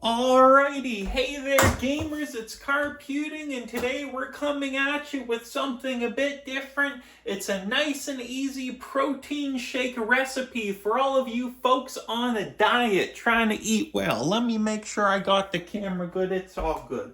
Alrighty, hey there gamers, it's Carputing, and today we're coming at you with something a bit different. It's a nice and easy protein shake recipe for all of you folks on a diet trying to eat well. Let me make sure I got the camera good, it's all good.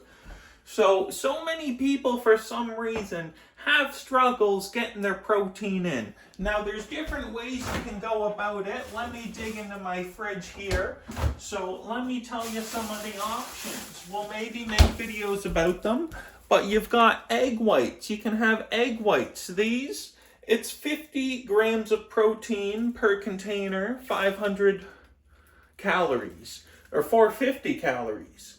So many people for some reason have struggles getting their protein in. Now there's different ways you can go about it. Let me dig into my fridge here. So let me tell you some of the options. We'll maybe make videos about them, but you've got egg whites. You can have egg whites. It's 50 grams of protein per container, 500 calories, or 450 calories.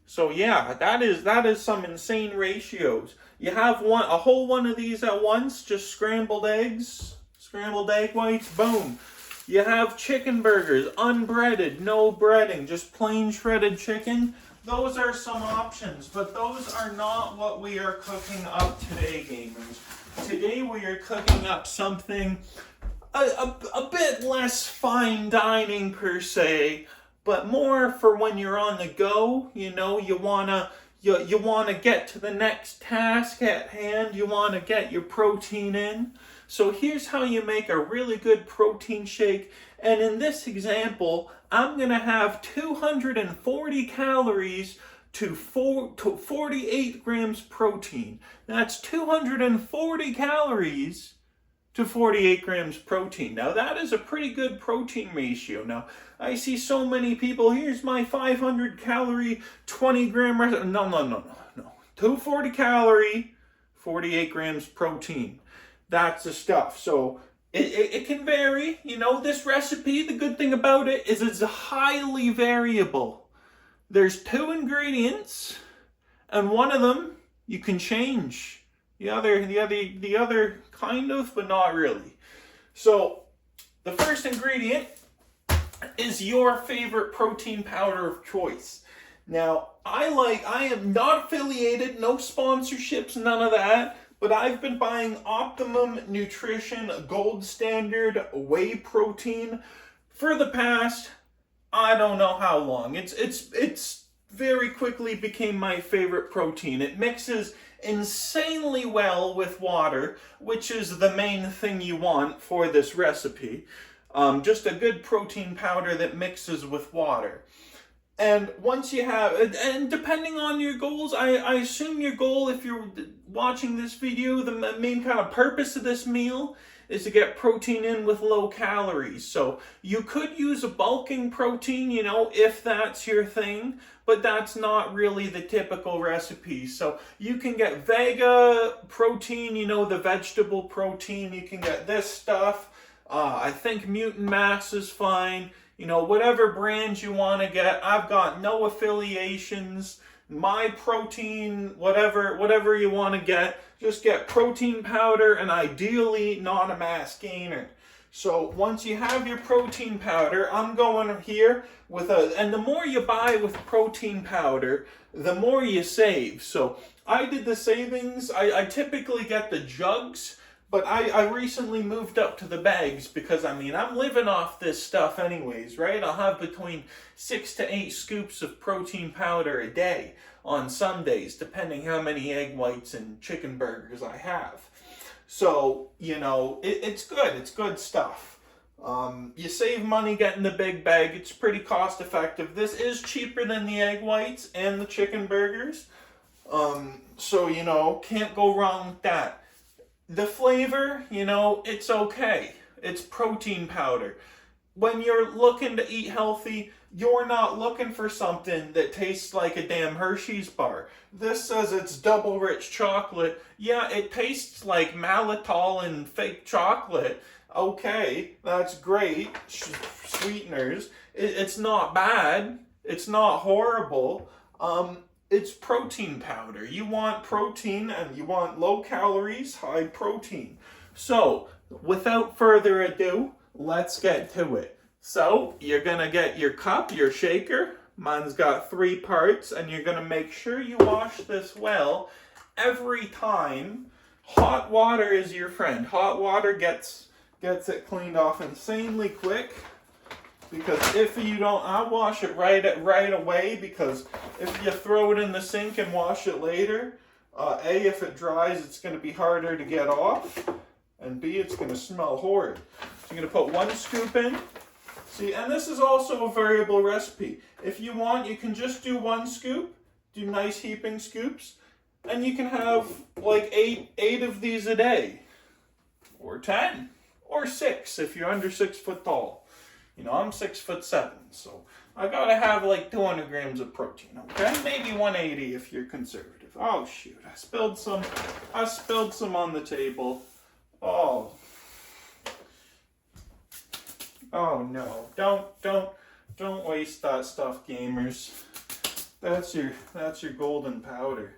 So yeah, that is some insane ratios. You have a whole one of these at once, just scrambled eggs, scrambled egg whites, boom. You have chicken burgers, unbreaded, no breading, just plain shredded chicken. Those are some options, but those are not what we are cooking up today, gamers. Today we are cooking up something a bit less fine dining per se, but more for when you're on the go. You know, you wanna get to the next task at hand. You wanna get your protein in. So here's how you make a really good protein shake. And in this example, I'm gonna have 240 calories to 48 grams protein. That's 240 calories to 48 grams protein. Now that is a pretty good protein ratio. Now I see so many people, here's my 500 calorie, 20 gram recipe. No. 240 calorie, 48 grams protein. That's the stuff. So it can vary. You know, this recipe, the good thing about it is it's highly variable. There's 2 ingredients, and one of them you can change. The other kind of, but not really. So the first ingredient is your favorite protein powder of choice. Now, I am not affiliated, no sponsorships, none of that, but I've been buying Optimum Nutrition Gold Standard Whey Protein for the past, I don't know how long. It's very quickly became my favorite protein. It mixes insanely well with water, which is the main thing you want for this recipe. Just a good protein powder that mixes with water. And once you have, and depending on your goals, I assume your goal, if you're watching this video, the main kind of purpose of this meal is to get protein in with low calories. So you could use a bulking protein, you know, if that's your thing, but that's not really the typical recipe. So you can get Vega protein, you know, the vegetable protein. You can get this stuff. I think Mutant Mass is fine. You know, whatever brands you want to get. I've got no affiliations. My protein, whatever you want to get, just get protein powder, and ideally not a mass gainer. So once you have your protein powder, I'm going here with and the more you buy with protein powder, the more you save. So I did the savings. I typically get the jugs, but I recently moved up to the bags because, I mean, I'm living off this stuff anyways, right? I'll have between 6 to 8 scoops of protein powder a day on some days, depending how many egg whites and chicken burgers I have. So, you know, it's good. It's good stuff. You save money getting the big bag. It's pretty cost effective. This is cheaper than the egg whites and the chicken burgers. So, you know, can't go wrong with that. The flavor, you know, it's okay. It's protein powder. When you're looking to eat healthy, you're not looking for something that tastes like a damn Hershey's bar. This says it's double rich chocolate. Yeah, it tastes like maltitol and fake chocolate. Okay, that's great. Sweeteners. It's not bad. It's not horrible. It's protein powder. You want protein and you want low calories, high protein. So, without further ado, let's get to it. So, you're going to get your cup, your shaker. Mine's got 3 parts, and you're going to make sure you wash this well every time. Hot water is your friend. Hot water gets it cleaned off insanely quick. Because if you don't, I'll wash it right away, because if you throw it in the sink and wash it later, A, if it dries, it's going to be harder to get off, and B, it's going to smell horrid. So you're going to put 1 scoop in. See, and this is also a variable recipe. If you want, you can just do 1 scoop, do nice heaping scoops, and you can have like eight of these a day, or 10, or 6 if you're under 6 foot tall. You know, I'm 6'7", so I gotta have like 200 grams of protein, okay? Maybe 180 if you're conservative. Oh shoot, I spilled some on the table. Oh no, don't waste that stuff, gamers. That's your golden powder.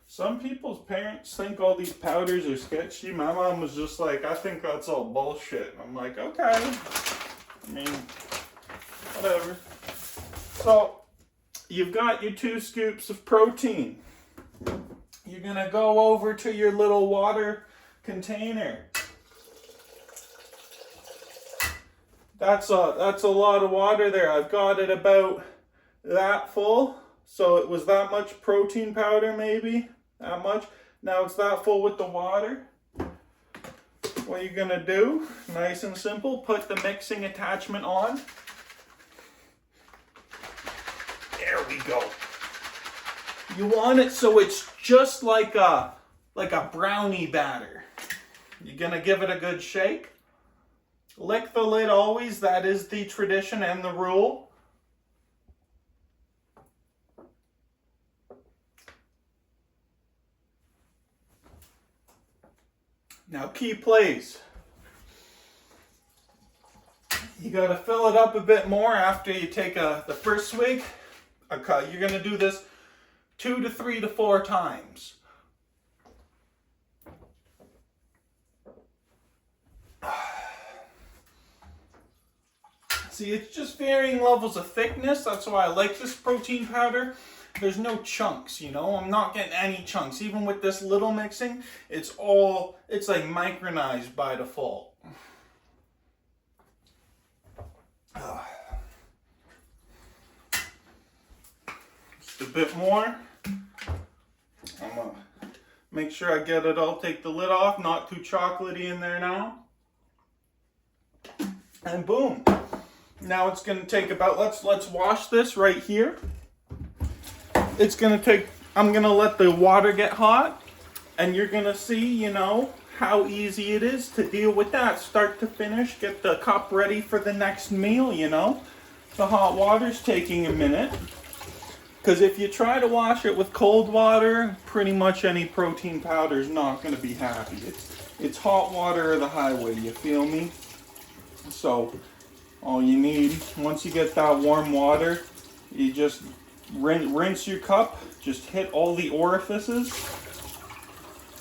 Some people's parents think all these powders are sketchy. My mom was just like, I think that's all bullshit. I'm like, okay. I mean, whatever. So, you've got your 2 scoops of protein. You're gonna go over to your little water container. That's a lot of water there. I've got it about that full. So it was that much protein powder, maybe. That much. Now it's that full with the water. What you're gonna do, nice and simple, put the mixing attachment on. There we go. You want it so it's just like a brownie batter. You're gonna give it a good shake. Lick the lid always, that is the tradition and the rule. Now, key plays. You got to fill it up a bit more after you take the first swig. Okay, you're going to do this 2 to 3 to 4 times. See, it's just varying levels of thickness. That's why I like this protein powder. There's no chunks, you know. I'm not getting any chunks. Even with this little mixing, it's like micronized by default. Just a bit more. I'm gonna make sure I get it all. Take the lid off. Not too chocolatey in there now. And boom. Now it's going to take about, let's wash this right here. It's going to take, I'm going to let the water get hot, and you're going to see, you know, how easy it is to deal with that. Start to finish, get the cup ready for the next meal, you know. The hot water's taking a minute. Because if you try to wash it with cold water, pretty much any protein powder is not going to be happy. It's hot water or the highway, you feel me? So, all you need, once you get that warm water, you just rinse your cup, just hit all the orifices.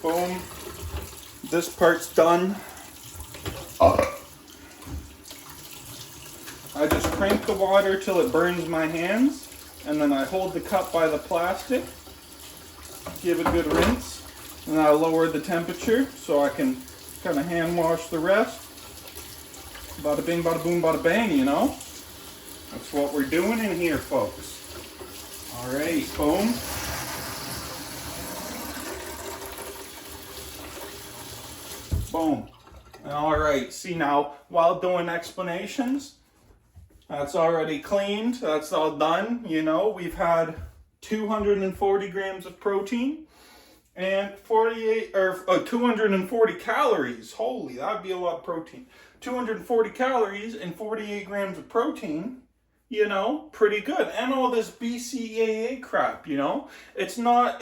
Boom. This part's done. I just crank the water till it burns my hands, and then I hold the cup by the plastic, give it a good rinse, and I lower the temperature so I can kind of hand wash the rest. Bada bing, bada boom, bada bang, you know? That's what we're doing in here, folks. Alright, boom. Boom. Alright, see now, while doing explanations, that's already cleaned, that's all done, you know? We've had 240 grams of protein and 240 calories. Holy, that'd be a lot of protein. 240 calories and 48 grams of protein, you know, pretty good. And all this BCAA crap, you know. It's not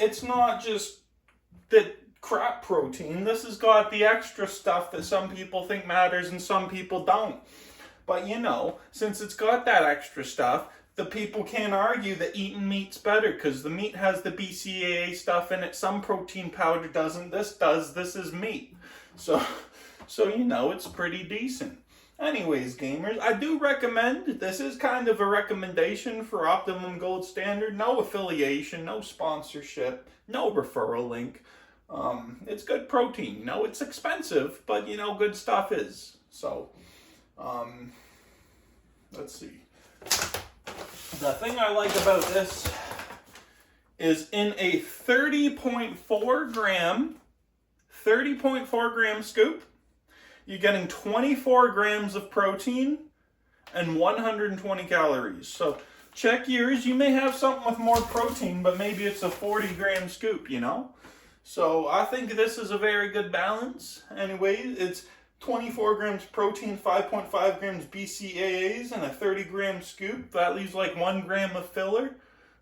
just the crap protein. This has got the extra stuff that some people think matters and some people don't. But, you know, since it's got that extra stuff, the people can't argue that eating meat's better because the meat has the BCAA stuff in it. Some protein powder doesn't. This does. This is meat. So, you know, it's pretty decent. Anyways, gamers, I do recommend, this is kind of a recommendation for Optimum Gold Standard. No affiliation, no sponsorship, no referral link. It's good protein. You know, it's expensive, but, you know, good stuff is. So, Let's see. The thing I like about this is in a 30.4 gram scoop, you're getting 24 grams of protein and 120 calories. So check yours. You may have something with more protein, but maybe it's a 40-gram scoop, you know? So I think this is a very good balance. Anyway, it's 24 grams protein, 5.5 grams BCAAs, and a 30-gram scoop. That leaves like 1 gram of filler,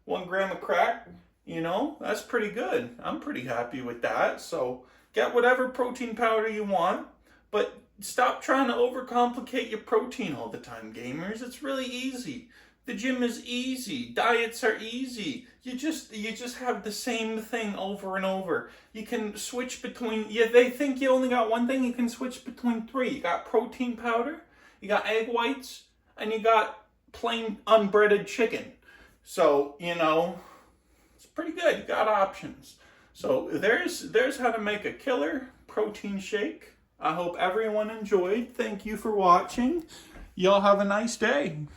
1 gram of crack. You know, that's pretty good. I'm pretty happy with that. So get whatever protein powder you want, but stop trying to overcomplicate your protein all the time, gamers. It's really easy. The gym is easy. Diets are easy. You just have the same thing over and over. You can switch between, they think you only got one thing, you can switch between 3. You got protein powder, you got egg whites, and you got plain unbreaded chicken. So, you know, it's pretty good. You got options. So there's how to make a killer protein shake. I hope everyone enjoyed. Thank you for watching. Y'all have a nice day.